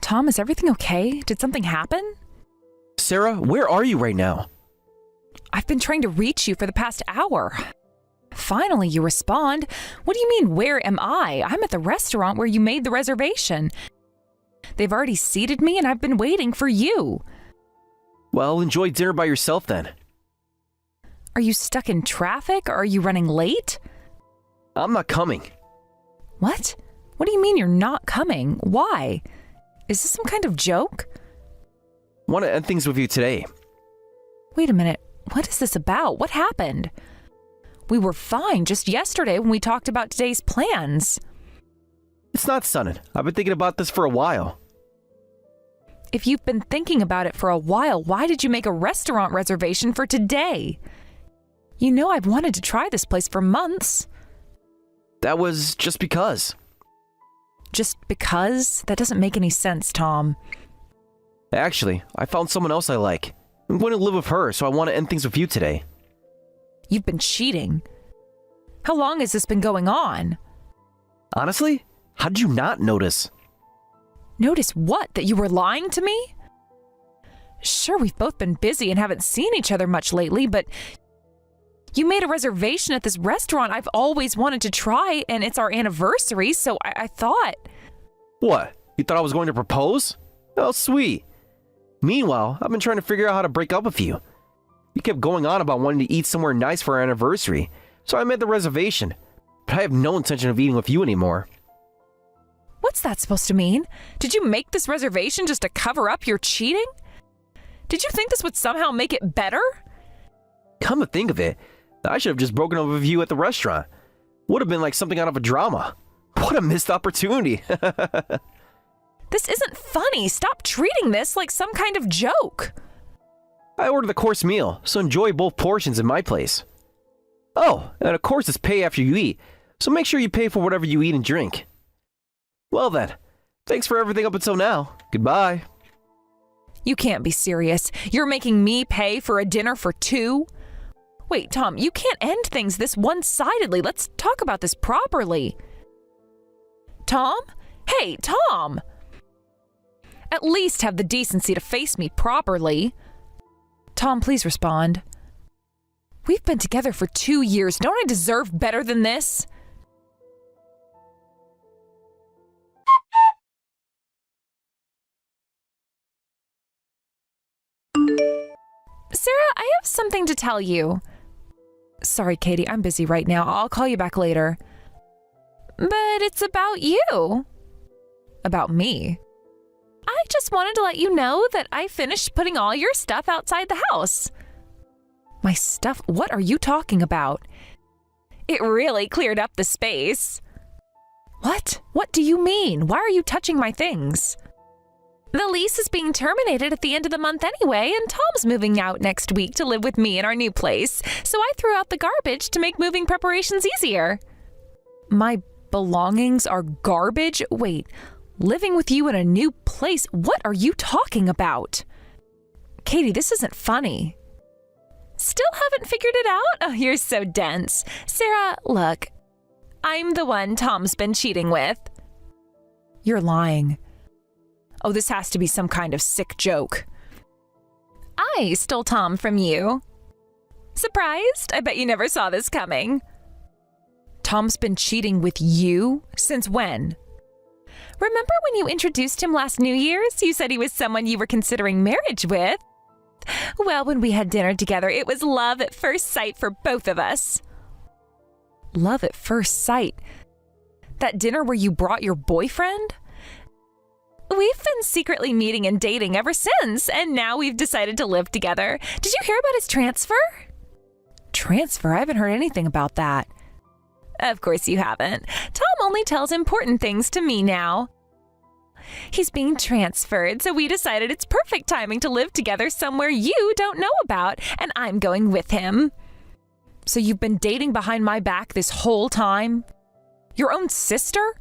Tom, is everything okay? Did something happen? Sarah, where are you right now? I've been trying to reach you for the past hour. Finally, you respond. What do you mean, where am I? I'm at the restaurant where you made the reservation. They've already seated me and I've been waiting for you. Well, enjoy dinner by yourself then. Are you stuck in traffic or are you running late? I'm not coming. What? What do you mean you're not coming? Why? Is this some kind of joke? Want to end things with you today. Wait a minute. What is this about? What happened? We were fine just yesterday when we talked about today's plans. It's not sudden. I've been thinking about this for a while. If you've been thinking about it for a while, why did you make a restaurant reservation for today? You know I've wanted to try this place for months. That was just because. Just because? That doesn't make any sense, Tom. Actually, I found someone else I like. I'm going to live with her, so I want to end things with you today. You've been cheating. How long has this been going on? Honestly? How did you not notice? Notice what? That you were lying to me? Sure, we've both been busy and haven't seen each other much lately, but you made a reservation at this restaurant I've always wanted to try, and it's our anniversary, so I thought... What? You thought I was going to propose? Oh, sweet. Meanwhile, I've been trying to figure out how to break up with you. You kept going on about wanting to eat somewhere nice for our anniversary, so I made the reservation. But I have no intention of eating with you anymore. What's that supposed to mean? Did you make this reservation just to cover up your cheating? Did you think this would somehow make it better? Come to think of it, I should have just broken up with you at the restaurant. Would have been like something out of a drama. What a missed opportunity. This isn't funny. Stop treating this like some kind of joke. I ordered the course meal, so enjoy both portions in my place. Oh, and of course it's pay after you eat, so make sure you pay for whatever you eat and drink. Well then, thanks for everything up until now. Goodbye. You can't be serious. You're making me pay for a dinner for two? Wait, Tom, you can't end things this one-sidedly. Let's talk about this properly. Tom? Hey, Tom! At least have the decency to face me properly. Tom, please respond. We've been together for 2 years. Don't I deserve better than this? Sarah, I have something to tell you. Sorry, Katie, I'm busy right now. I'll call you back later. But it's about you. About me? I just wanted to let you know that I finished putting all your stuff outside the house. My stuff? What are you talking about? It really cleared up the space. What? What do you mean? Why are you touching my things? The lease is being terminated at the end of the month anyway, and Tom's moving out next week to live with me in our new place, so I threw out the garbage to make moving preparations easier. My belongings are garbage? Wait, living with you in a new place? What are you talking about? Katie, this isn't funny. Still haven't figured it out? Oh, you're so dense. Sarah, look, I'm the one Tom's been cheating with. You're lying. Oh, this has to be some kind of sick joke. I stole Tom from you. Surprised? I bet you never saw this coming. Tom's been cheating with you? Since when? Remember when you introduced him last New Year's? You said he was someone you were considering marriage with. Well, when we had dinner together, it was love at first sight for both of us. Love at first sight? That dinner where you brought your boyfriend? We've been secretly meeting and dating ever since, and now we've decided to live together. Did you hear about his transfer? Transfer? I haven't heard anything about that. Of course you haven't. Tom only tells important things to me now. He's being transferred, so we decided it's perfect timing to live together somewhere you don't know about, and I'm going with him. So you've been dating behind my back this whole time? Your own sister?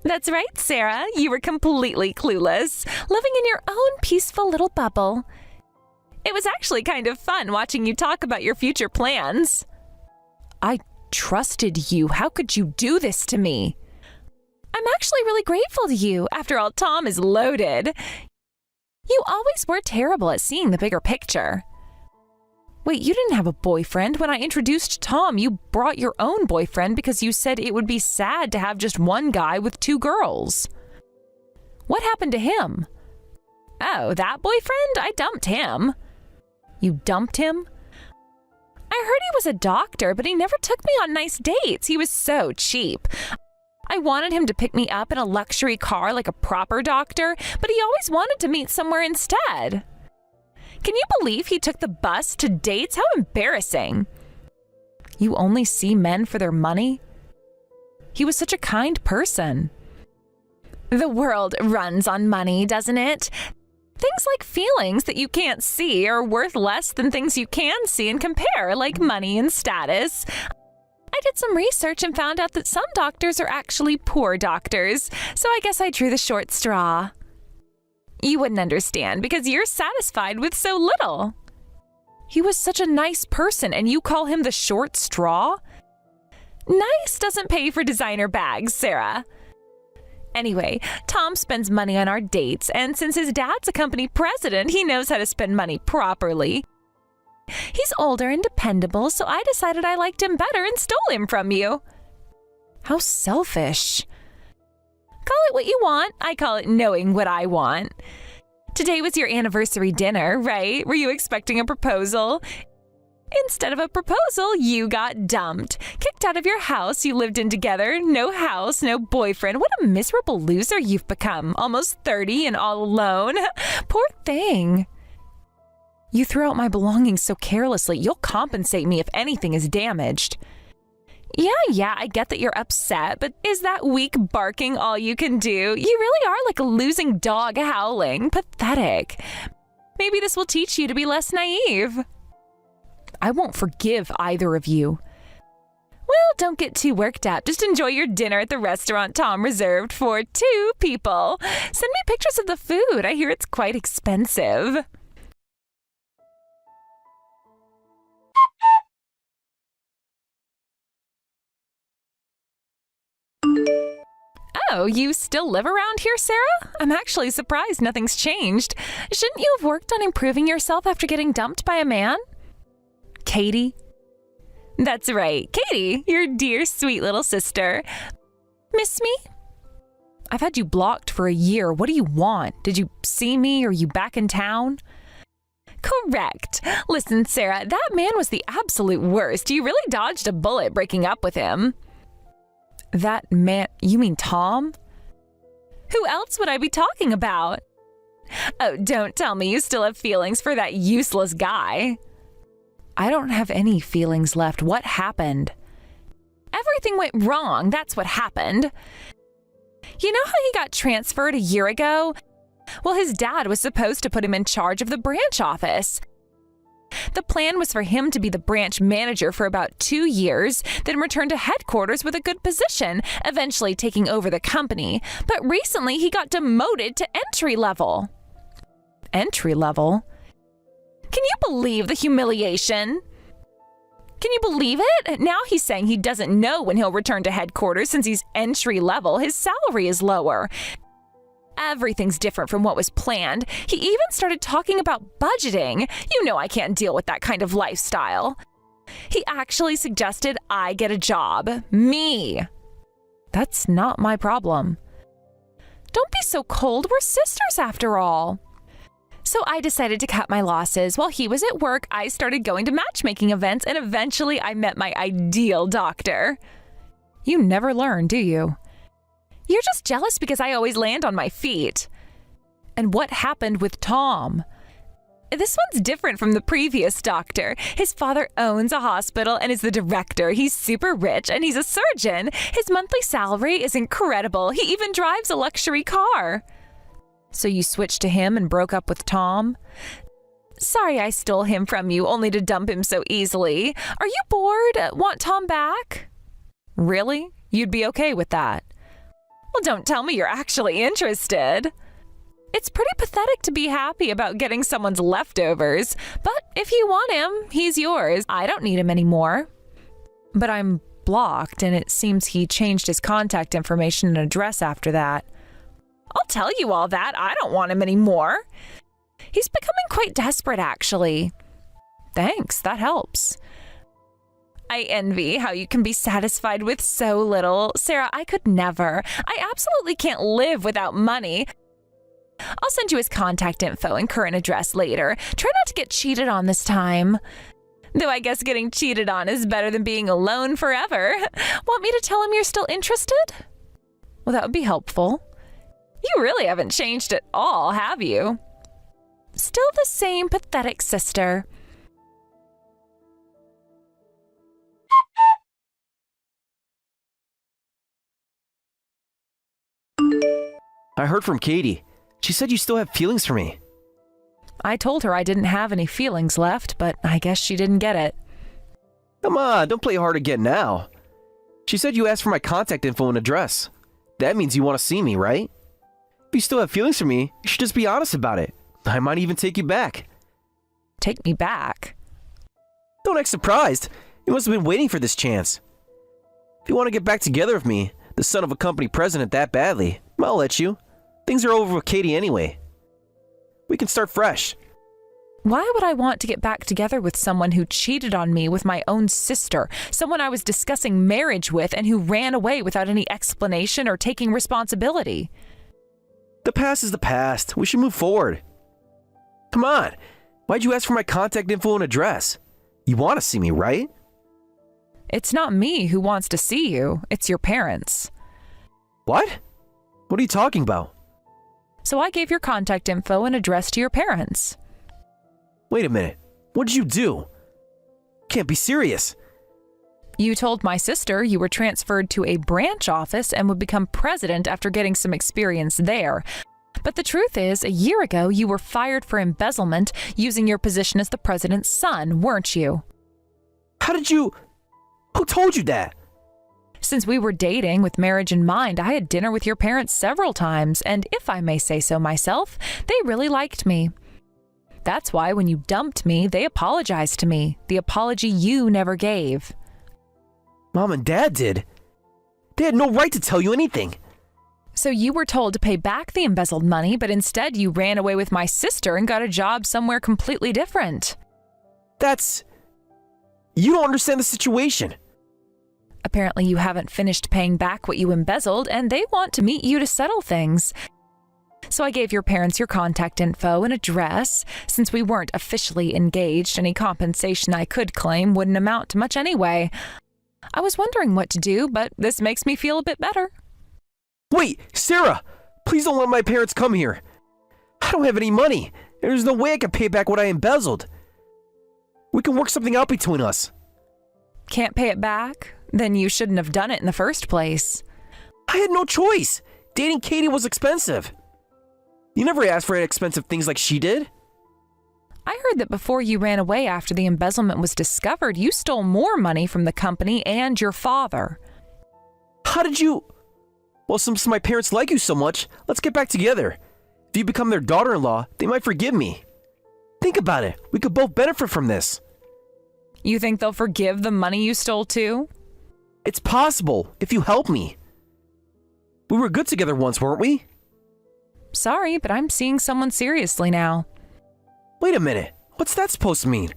That's right, Sarah. You were completely clueless, living in your own peaceful little bubble. It was actually kind of fun watching you talk about your future plans. I trusted you. How could you do this to me? I'm actually really grateful to you. After all, Tom is loaded. You always were terrible at seeing the bigger picture. Wait, you didn't have a boyfriend. When I introduced Tom, you brought your own boyfriend because you said it would be sad to have just one guy with two girls. What happened to him? Oh, that boyfriend? I dumped him. You dumped him? I heard he was a doctor, but he never took me on nice dates. He was so cheap. I wanted him to pick me up in a luxury car like a proper doctor, but he always wanted to meet somewhere instead. Can you believe he took the bus to dates? How embarrassing. You only see men for their money? He was such a kind person. The world runs on money, doesn't it? Things like feelings that you can't see are worth less than things you can see and compare, like money and status. I did some research and found out that some doctors are actually poor doctors, so I guess I drew the short straw. You wouldn't understand because you're satisfied with so little. He was such a nice person and you call him the short straw? Nice doesn't pay for designer bags, Sarah. Anyway, Tom spends money on our dates, and since his dad's a company president, he knows how to spend money properly. He's older and dependable, so I decided I liked him better and stole him from you. How selfish. Call it what you want. I call it knowing what I want. Today was your anniversary dinner, right? Were you expecting a proposal? Instead of a proposal, you got dumped. Kicked out of your house you lived in together. No house, no boyfriend. What a miserable loser you've become. Almost 30 and all alone. Poor thing. You threw out my belongings so carelessly. You'll compensate me if anything is damaged. Yeah, I get that you're upset, but is that weak barking all you can do? You really are like a losing dog howling. Pathetic. Maybe this will teach you to be less naive. I won't forgive either of you. Well, don't get too worked up. Just enjoy your dinner at the restaurant Tom reserved for 2 people. Send me pictures of the food. I hear it's quite expensive. Oh, you still live around here, Sarah? I'm actually surprised nothing's changed. Shouldn't you have worked on improving yourself after getting dumped by a man? Katie? That's right, Katie, your dear sweet little sister. Miss me? I've had you blocked for a year. What do you want? Did you see me? Are you back in town? Correct. Listen, Sarah, that man was the absolute worst. You really dodged a bullet breaking up with him. That man, you mean Tom? Who else would I be talking about? Oh, don't tell me you still have feelings for that useless guy. I don't have any feelings left. What happened? Everything went wrong. That's what happened. You know how he got transferred a year ago? Well, his dad was supposed to put him in charge of the branch office. The plan was for him to be the branch manager for about 2 years, then return to headquarters with a good position, eventually taking over the company. But recently he got demoted to entry level. Entry level? Can you believe the humiliation? Can you believe it? Now he's saying he doesn't know when he'll return to headquarters since he's entry level. His salary is lower. Everything's different from what was planned. He even started talking about budgeting. You know I can't deal with that kind of lifestyle. He actually suggested I get a job. Me. That's not my problem. Don't be so cold. We're sisters after all. So I decided to cut my losses. While he was at work, I started going to matchmaking events, and eventually I met my ideal doctor. You never learn, do you? You're just jealous because I always land on my feet. And what happened with Tom? This one's different from the previous doctor. His father owns a hospital and is the director. He's super rich and he's a surgeon. His monthly salary is incredible. He even drives a luxury car. So you switched to him and broke up with Tom? Sorry I stole him from you only to dump him so easily. Are you bored? Want Tom back? Really? You'd be okay with that? Well, don't tell me you're actually interested. It's pretty pathetic to be happy about getting someone's leftovers, but if you want him, he's yours. I don't need him anymore. But I'm blocked, and it seems he changed his contact information and address after that. I'll tell you all that. I don't want him anymore. He's becoming quite desperate, actually. Thanks, that helps. I envy how you can be satisfied with so little. Sarah, I could never. I absolutely can't live without money. I'll send you his contact info and current address later. Try not to get cheated on this time. Though I guess getting cheated on is better than being alone forever. Want me to tell him you're still interested? Well, that would be helpful. You really haven't changed at all, have you? Still the same pathetic sister. I heard from Katie. She said you still have feelings for me. I told her I didn't have any feelings left, but I guess she didn't get it. Come on, don't play hard to get now. She said you asked for my contact info and address. That means you want to see me, right? If you still have feelings for me, you should just be honest about it. I might even take you back. Take me back? Don't act surprised. You must have been waiting for this chance. If you want to get back together with me, the son of a company president, that badly, I'll let you. Things are over with Katie anyway. We can start fresh. Why would I want to get back together with someone who cheated on me with my own sister, someone I was discussing marriage with, and who ran away without any explanation or taking responsibility? The past is the past. We should move forward. Come on. Why'd you ask for my contact info and address? You want to see me, right? It's not me who wants to see you. It's your parents. What? What are you talking about? So I gave your contact info and address to your parents. Wait a minute. What did you do? Can't be serious. You told my sister you were transferred to a branch office and would become president after getting some experience there. But the truth is, a year ago, you were fired for embezzlement using your position as the president's son, weren't you? How did you... Who told you that? Since we were dating with marriage in mind, I had dinner with your parents several times, and if I may say so myself, they really liked me. That's why when you dumped me, they apologized to me, the apology you never gave. Mom and Dad did. They had no right to tell you anything. So you were told to pay back the embezzled money, but instead you ran away with my sister and got a job somewhere completely different. That's... You don't understand the situation. Apparently you haven't finished paying back what you embezzled, and they want to meet you to settle things. So I gave your parents your contact info and address. Since we weren't officially engaged, any compensation I could claim wouldn't amount to much anyway. I was wondering what to do, but this makes me feel a bit better. Wait, Sarah! Please don't let my parents come here. I don't have any money. There's no way I can pay back what I embezzled. We can work something out between us. Can't pay it back? Then you shouldn't have done it in the first place. I had no choice. Dating Katie was expensive. You never asked for expensive things like she did. I heard that before you ran away after the embezzlement was discovered, you stole more money from the company and your father. How did you... Well, since my parents like you so much, let's get back together. If you become their daughter-in-law, they might forgive me. Think about it. We could both benefit from this. You think they'll forgive the money you stole too? It's possible, if you help me. We were good together once, weren't we? Sorry, but I'm seeing someone seriously now. Wait a minute. What's that supposed to mean?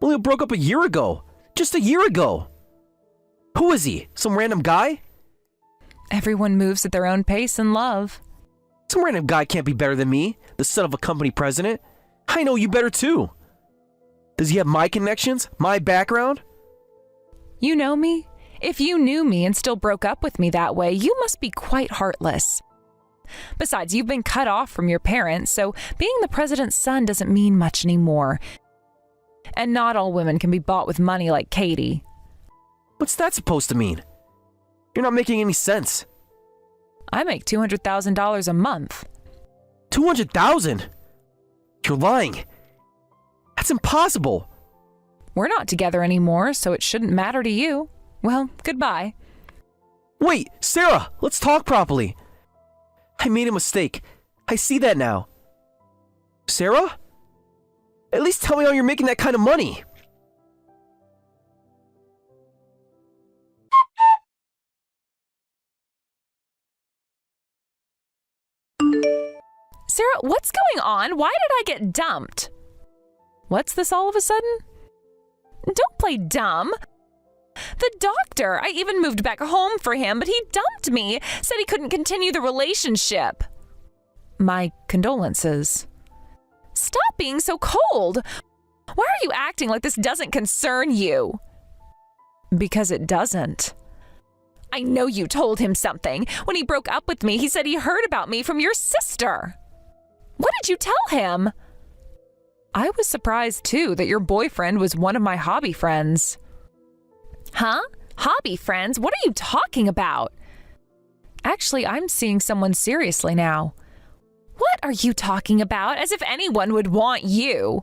We only broke up a year ago. Just a year ago. Who is he? Some random guy? Everyone moves at their own pace in love. Some random guy can't be better than me, the son of a company president. I know you better too. Does he have my connections? My background? You know me? If you knew me and still broke up with me that way, you must be quite heartless. Besides, you've been cut off from your parents, so being the president's son doesn't mean much anymore. And not all women can be bought with money like Katie. What's that supposed to mean? You're not making any sense. I make $200,000 a month. $200,000? You're lying. That's impossible. We're not together anymore, so it shouldn't matter to you. Well, goodbye. Wait, Sarah, let's talk properly. I made a mistake. I see that now. Sarah? At least tell me how you're making that kind of money. Sarah, what's going on? Why did I get dumped? What's this all of a sudden? Don't play dumb. The doctor, I even moved back home for him, but he dumped me, said he couldn't continue the relationship. My condolences. Stop being so cold. Why are you acting like this doesn't concern you? Because it doesn't. I know you told him something. When he broke up with me, he said he heard about me from your sister. What did you tell him? I was surprised, too, that your boyfriend was one of my hobby friends. Huh? Hobby friends? What are you talking about? Actually, I'm seeing someone seriously now. What are you talking about? As if anyone would want you.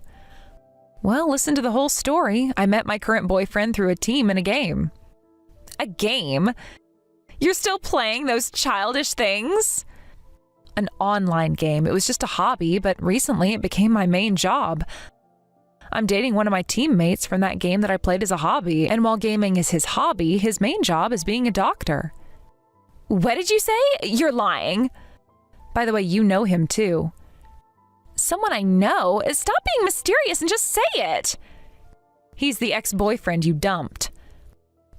Well, listen to the whole story. I met my current boyfriend through a team in a game. A game? You're still playing those childish things? An online game. It was just a hobby, but recently it became my main job. I'm dating one of my teammates from that game that I played as a hobby, and while gaming is his hobby, his main job is being a doctor. What did you say? You're lying. By the way, you know him too. Someone I know? Stop being mysterious and just say it. He's the ex-boyfriend you dumped.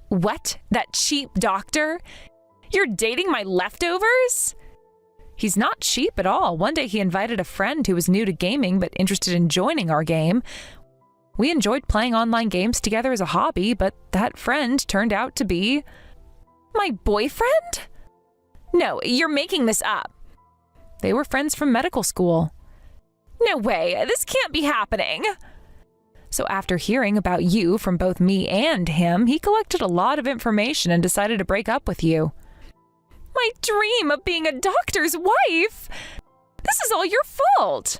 What? That cheap doctor? You're dating my leftovers? He's not cheap at all. One day he invited a friend who was new to gaming but interested in joining our game. We enjoyed playing online games together as a hobby, but that friend turned out to be my boyfriend? No, you're making this up. They were friends from medical school. No way, this can't be happening. So after hearing about you from both me and him, he collected a lot of information and decided to break up with you. My dream of being a doctor's wife! This is all your fault!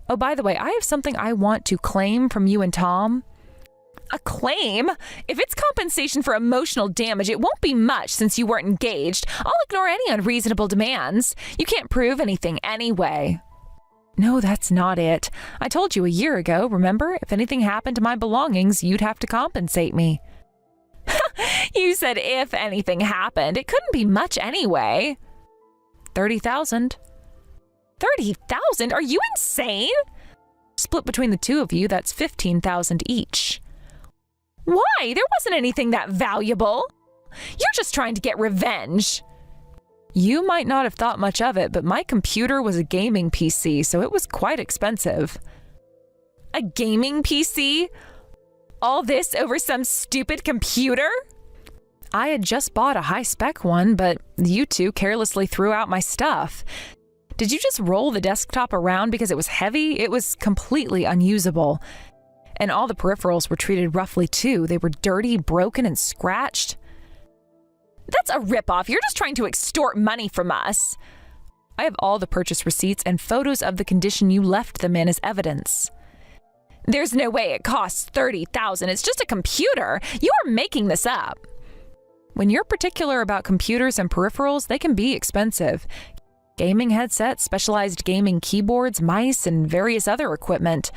Oh, by the way, I have something I want to claim from you and Tom. A claim? If it's compensation for emotional damage, it won't be much since you weren't engaged. I'll ignore any unreasonable demands. You can't prove anything anyway. No, that's not it. I told you a year ago, remember? If anything happened to my belongings, you'd have to compensate me. You said if anything happened. It couldn't be much anyway. 30,000. 30,000? Are you insane? Split between the two of you, that's 15,000 each. Why? There wasn't anything that valuable. You're just trying to get revenge. You might not have thought much of it, but my computer was a gaming PC, so it was quite expensive. A gaming PC? All this over some stupid computer? I had just bought a high-spec one, but you two carelessly threw out my stuff. Did you just roll the desktop around because it was heavy? It was completely unusable. And all the peripherals were treated roughly too. They were dirty, broken, and scratched. That's a ripoff. You're just trying to extort money from us. I have all the purchase receipts and photos of the condition you left them in as evidence. There's no way it costs 30,000. It's just a computer. You're making this up. When you're particular about computers and peripherals, they can be expensive. Gaming headsets, specialized gaming keyboards, mice, and various other equipment.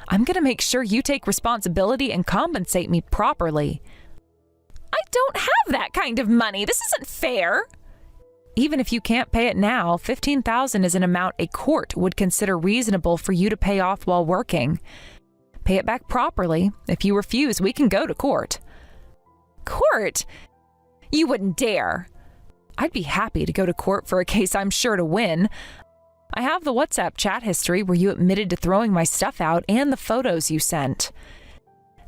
I'm going to make sure you take responsibility and compensate me properly. I don't have that kind of money. This isn't fair. Even if you can't pay it now, 15,000 is an amount a court would consider reasonable for you to pay off while working. Pay it back properly. If you refuse, we can go to court. Court? You wouldn't dare. I'd be happy to go to court for a case I'm sure to win. I have the WhatsApp chat history where you admitted to throwing my stuff out and the photos you sent.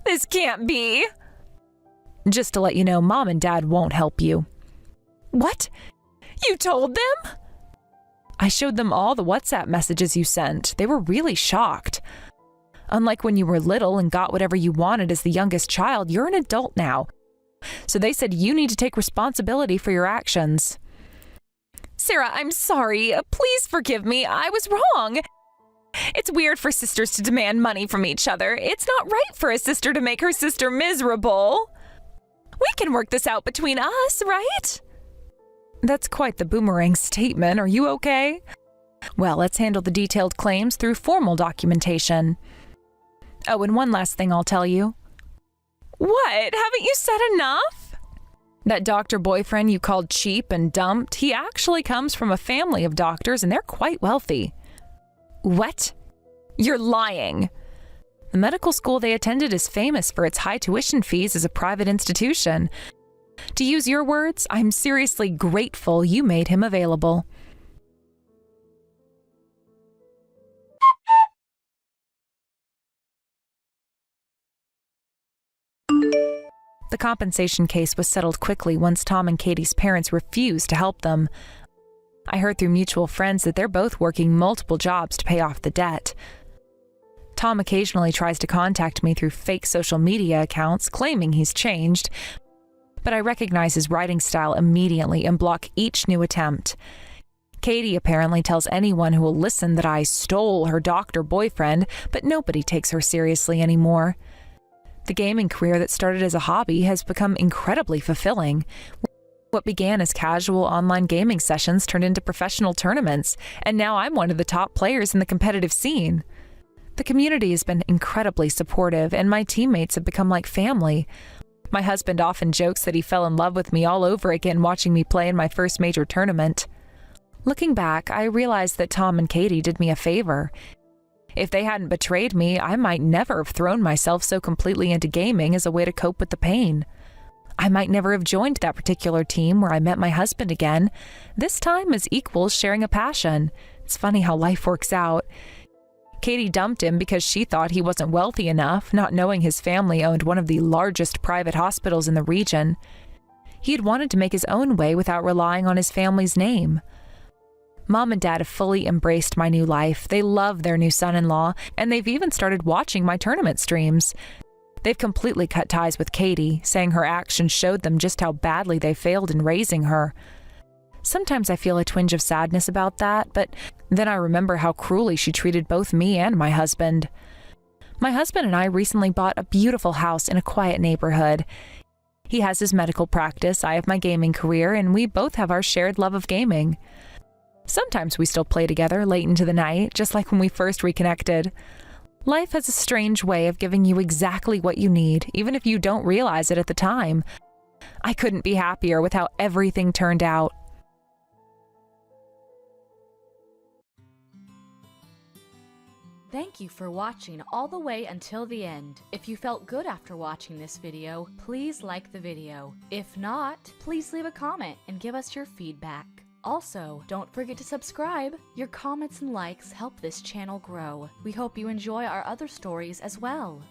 This can't be. Just to let you know, Mom and Dad won't help you. What? You told them? I showed them all the WhatsApp messages you sent. They were really shocked. Unlike when you were little and got whatever you wanted as the youngest child, you're an adult now. So they said you need to take responsibility for your actions. Sarah, I'm sorry. Please forgive me. I was wrong. It's weird for sisters to demand money from each other. It's not right for a sister to make her sister miserable. We can work this out between us, right? That's quite the boomerang statement. Are you okay? Well, let's handle the detailed claims through formal documentation. Oh, and one last thing I'll tell you. What? Haven't you said enough? That doctor boyfriend you called cheap and dumped, he actually comes from a family of doctors and they're quite wealthy. What? You're lying. The medical school they attended is famous for its high tuition fees as a private institution. To use your words, I'm seriously grateful you made him available. The compensation case was settled quickly once Tom and Katie's parents refused to help them. I heard through mutual friends that they're both working multiple jobs to pay off the debt. Tom occasionally tries to contact me through fake social media accounts, claiming he's changed, but I recognize his writing style immediately and block each new attempt. Katie apparently tells anyone who will listen that I stole her doctor boyfriend, but nobody takes her seriously anymore. The gaming career that started as a hobby has become incredibly fulfilling. What began as casual online gaming sessions turned into professional tournaments, and now I'm one of the top players in the competitive scene. The community has been incredibly supportive, and my teammates have become like family. My husband often jokes that he fell in love with me all over again watching me play in my first major tournament. Looking back, I realized that Tom and Katie did me a favor. If they hadn't betrayed me, I might never have thrown myself so completely into gaming as a way to cope with the pain. I might never have joined that particular team where I met my husband again, this time as equals sharing a passion. It's funny how life works out. Katie dumped him because she thought he wasn't wealthy enough, not knowing his family owned one of the largest private hospitals in the region. He had wanted to make his own way without relying on his family's name. Mom and Dad have fully embraced my new life. They love their new son-in-law, and they've even started watching my tournament streams. They've completely cut ties with Katie, saying her actions showed them just how badly they failed in raising her. Sometimes I feel a twinge of sadness about that, but then I remember how cruelly she treated both me and my husband. My husband and I recently bought a beautiful house in a quiet neighborhood. He has his medical practice, I have my gaming career, and we both have our shared love of gaming. Sometimes we still play together late into the night, just like when we first reconnected. Life has a strange way of giving you exactly what you need, even if you don't realize it at the time. I couldn't be happier with how everything turned out. Thank you for watching all the way until the end. If you felt good after watching this video, please like the video. If not, please leave a comment and give us your feedback. Also, don't forget to subscribe. Your comments and likes help this channel grow. We hope you enjoy our other stories as well.